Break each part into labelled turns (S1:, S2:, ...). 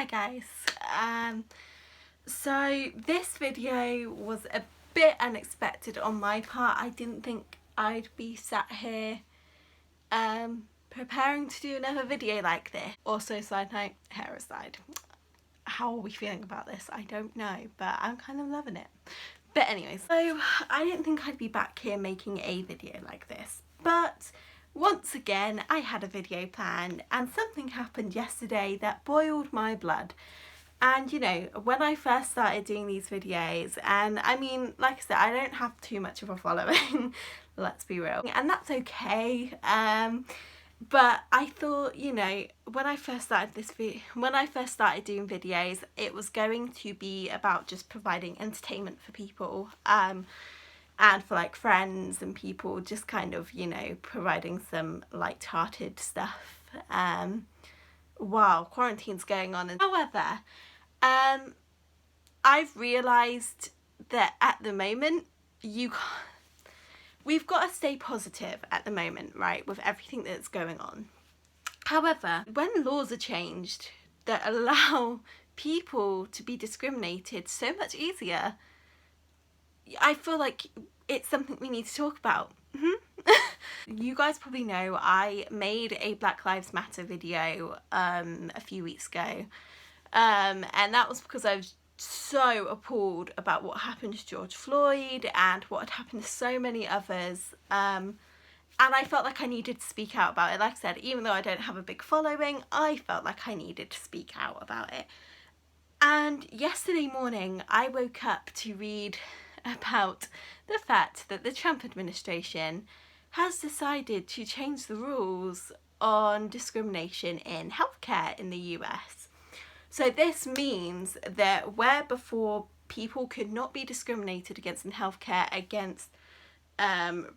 S1: guys, so this video was a bit unexpected on my part. I didn't think I'd be sat here preparing to do another video like this. Also, side note, hair aside, how are we feeling about this? I don't know, but I'm kind of loving it. But anyways, so I didn't think I'd be back here making a video like this, but once again I had a video planned and something happened yesterday that boiled my blood. And you know, when I first started doing these videos, and I mean, like I said, I don't have too much of a following, let's be real, and that's okay, but I thought, you know, when I first started doing videos, it was going to be about just providing entertainment for people, and for like friends and people, just kind of, you know, providing some light-hearted stuff while quarantine's going on. However, I've realised that at the moment we've got to stay positive at the moment, right, with everything that's going on. However, when laws are changed that allow people to be discriminated so much easier, I feel like it's something we need to talk about. You guys probably know I made a Black Lives Matter video a few weeks ago, and that was because I was so appalled about what happened to George Floyd and what had happened to so many others, and I felt like I needed to speak out about it. Like I said, even though I don't have a big following, I felt like I needed to speak out about it. And yesterday morning I woke up to read about the fact that the Trump administration has decided to change the rules on discrimination in healthcare in the US. So this means that where before people could not be discriminated against in healthcare against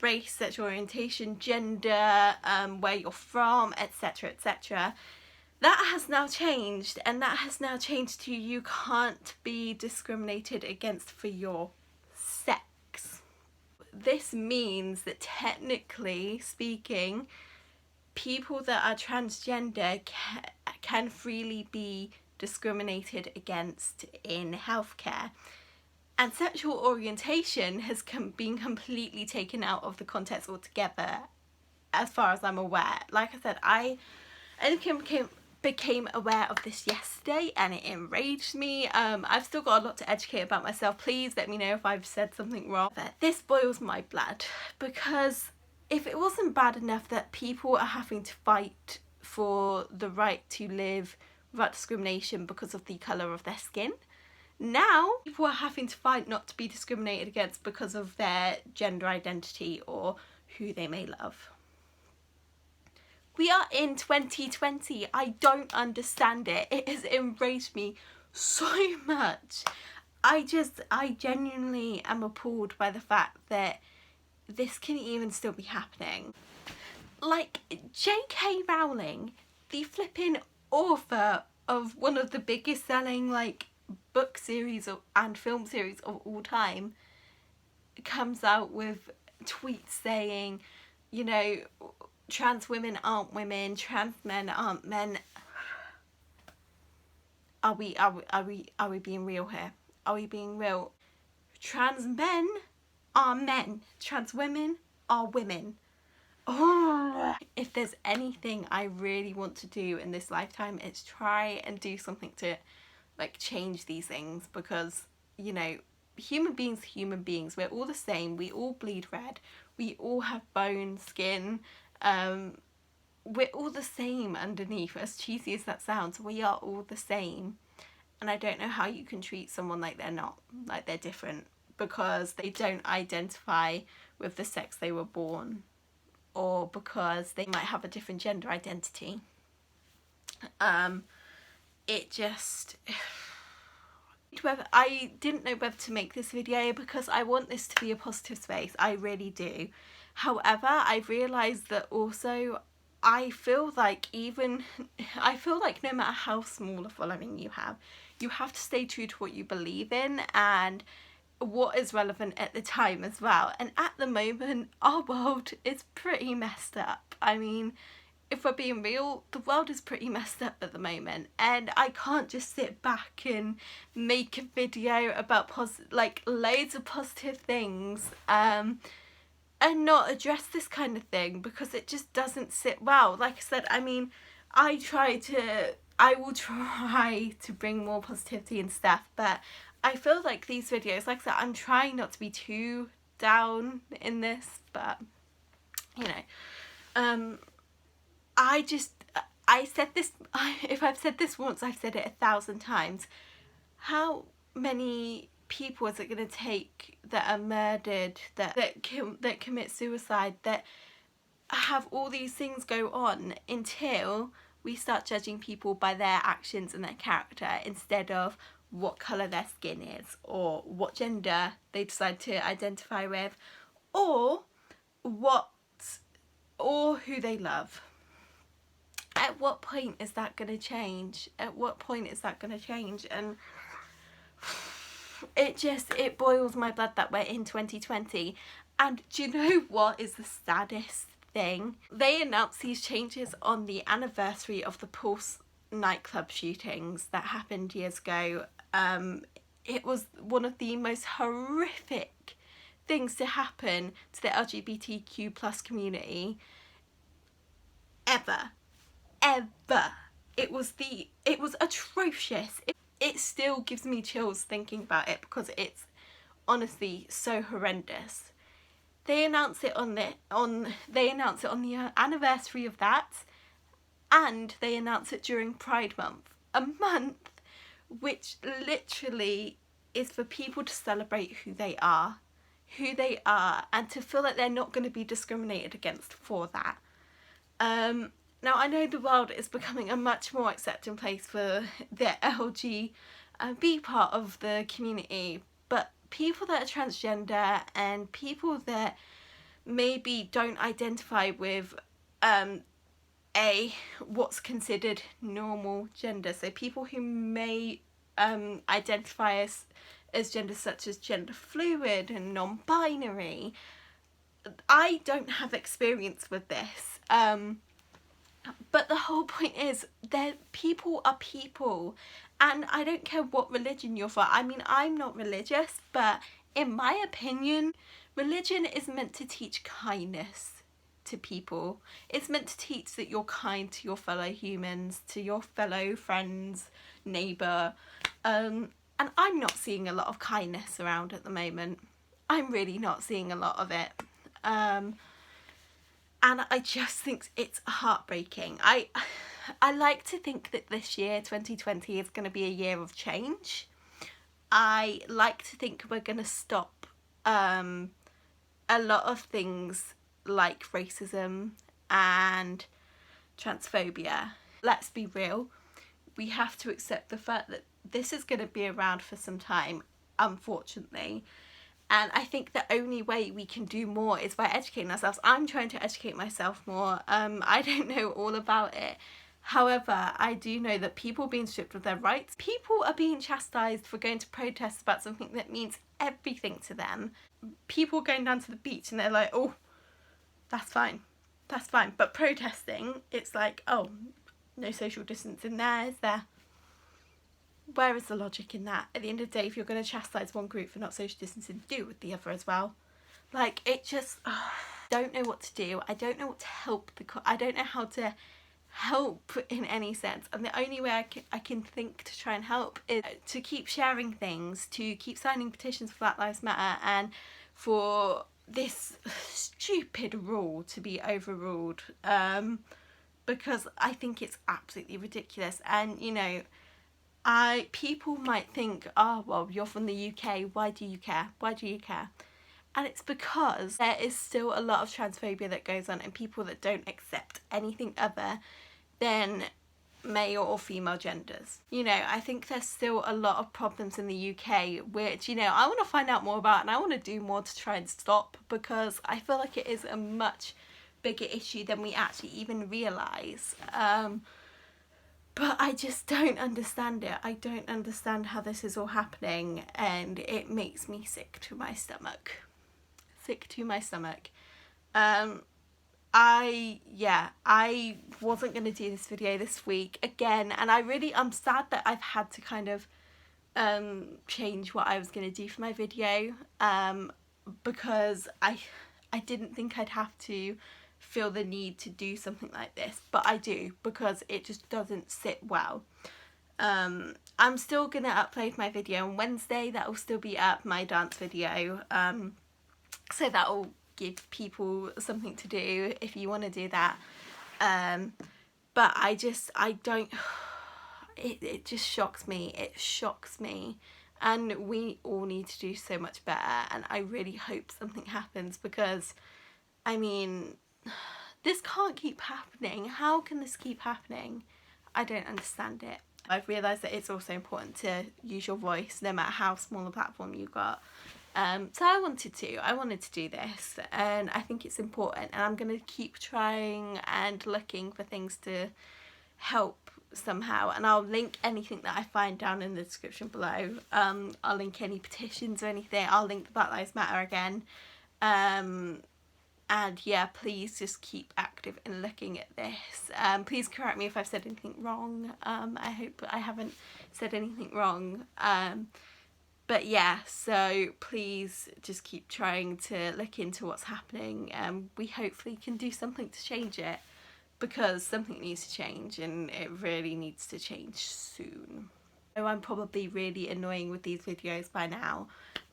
S1: race, sexual orientation, gender, where you're from, etc, etc, that has now changed, and that has now changed to you can't be discriminated against for your sex. This means that technically speaking, people that are transgender can freely be discriminated against in healthcare, and sexual orientation has been completely taken out of the context altogether, as far as I'm aware. Like I said, I became aware of this yesterday and it enraged me. I've still got a lot to educate about myself. Please let me know if I've said something wrong. But this boils my blood, because if it wasn't bad enough that people are having to fight for the right to live without discrimination because of the colour of their skin, now people are having to fight not to be discriminated against because of their gender identity or who they may love. We are in 2020. I don't understand it. It has enraged me so much. I genuinely am appalled by the fact that this can even still be happening. Like, J.K. Rowling, the flipping author of one of the biggest selling like book series and film series of all time, comes out with tweets saying, you know, trans women aren't women, trans men aren't men. Are we being real here? Are we being real? Trans men are men, trans women are women. Oh, if there's anything I really want to do in this lifetime, it's try and do something to like change these things, because, you know, human beings, we're all the same, we all bleed red, we all have bone, skin, we're all the same underneath. As cheesy as that sounds, we are all the same, and I don't know how you can treat someone like they're not, like they're different, because they don't identify with the sex they were born, or because they might have a different gender identity. It just... I didn't know whether to make this video because I want this to be a positive space, I really do. However, I've realised that also I feel like no matter how small a following you have to stay true to what you believe in and what is relevant at the time as well. And at the moment, our world is pretty messed up. I mean, if we're being real, the world is pretty messed up at the moment, and I can't just sit back and make a video about like loads of positive things and not address this kind of thing, because it just doesn't sit well. Like I said, I mean, I will try to bring more positivity and stuff, but I feel like these videos, like I said, I'm trying not to be too down in this, but you know, I said this, if I've said this once, I've said it 1,000 times. How many people is it going to take that are murdered, that commit suicide, that have all these things go on, until we start judging people by their actions and their character, instead of what colour their skin is, or what gender they decide to identify with, or who they love. At what point is that going to change? At what point is that going to change? And it boils my blood that we're in 2020. And do you know what is the saddest thing? They announced these changes on the anniversary of the Pulse nightclub shootings that happened years ago. It was one of the most horrific things to happen to the LGBTQ plus community ever. It was atrocious. It still gives me chills thinking about it, because it's honestly so horrendous. They announced it on the anniversary of that, and they announced it during Pride Month, a month which literally is for people to celebrate who they are, and to feel that they're not going to be discriminated against for that. Now, I know the world is becoming a much more accepting place for the LGBT part of the community, but people that are transgender and people that maybe don't identify with what's considered normal gender, so people who may identify as genders such as gender fluid and non-binary. I don't have experience with this, but the whole point is that people are people, and I don't care what religion you're for. I mean, I'm not religious, but in my opinion, religion is meant to teach kindness to people. It's meant to teach that you're kind to your fellow humans, to your fellow friends, neighbour, and I'm not seeing a lot of kindness around at the moment. I'm really not seeing a lot of it. And I just think it's heartbreaking. I like to think that this year, 2020, is going to be a year of change. I like to think we're going to stop a lot of things like racism and transphobia. Let's be real. We have to accept the fact that this is going to be around for some time, unfortunately. And I think the only way we can do more is by educating ourselves. I'm trying to educate myself more. I don't know all about it. However, I do know that people are being stripped of their rights. People are being chastised for going to protest about something that means everything to them. People going down to the beach and they're like, oh, that's fine. That's fine. But protesting, it's like, oh, no social distancing there, is there? Where is the logic in that? At the end of the day, if you're going to chastise one group for not social distancing, do it with the other as well. Like, it just, don't know what to do. I don't know what to help. I don't know how to help in any sense. And the only way I can think to try and help is to keep sharing things, to keep signing petitions for Black Lives Matter, and for this stupid rule to be overruled. Because I think it's absolutely ridiculous. And, you know, people might think, oh, well, you're from the UK, why do you care? Why do you care? And it's because there is still a lot of transphobia that goes on, and people that don't accept anything other than male or female genders. You know, I think there's still a lot of problems in the UK, which, you know, I want to find out more about, and I want to do more to try and stop, because I feel like it is a much bigger issue than we actually even realise. But I just don't understand it. I don't understand how this is all happening, and it makes me sick to my stomach. Sick to my stomach. I wasn't going to do this video this week again, and I'm sad that I've had to kind of change what I was going to do for my video, because I didn't think I'd have to feel the need to do something like this, but I do, because it just doesn't sit well. I'm still going to upload my video on Wednesday. That will still be up, my dance video, so that will give people something to do if you want to do that, but I don't, it just shocks me. It shocks me, and we all need to do so much better, and I really hope something happens, because I mean, this can't keep happening. How can this keep happening? I don't understand it. I've realised that it's also important to use your voice no matter how small a platform you've got. So I wanted to do this, and I think it's important, and I'm going to keep trying and looking for things to help somehow, and I'll link anything that I find down in the description below. I'll link any petitions or anything. I'll link the Black Lives Matter again, and yeah, please just keep active in looking at this. Please correct me if I've said anything wrong. I hope I haven't said anything wrong. But yeah, so please just keep trying to look into what's happening. We hopefully can do something to change it, because something needs to change, and it really needs to change soon. So I'm probably really annoying with these videos by now,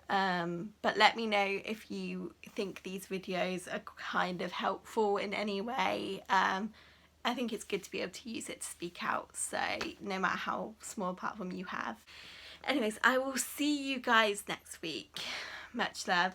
S1: but let me know if you think these videos are kind of helpful in any way. I think it's good to be able to use it to speak out, so no matter how small a platform you have. Anyways, I will see you guys next week. Much love.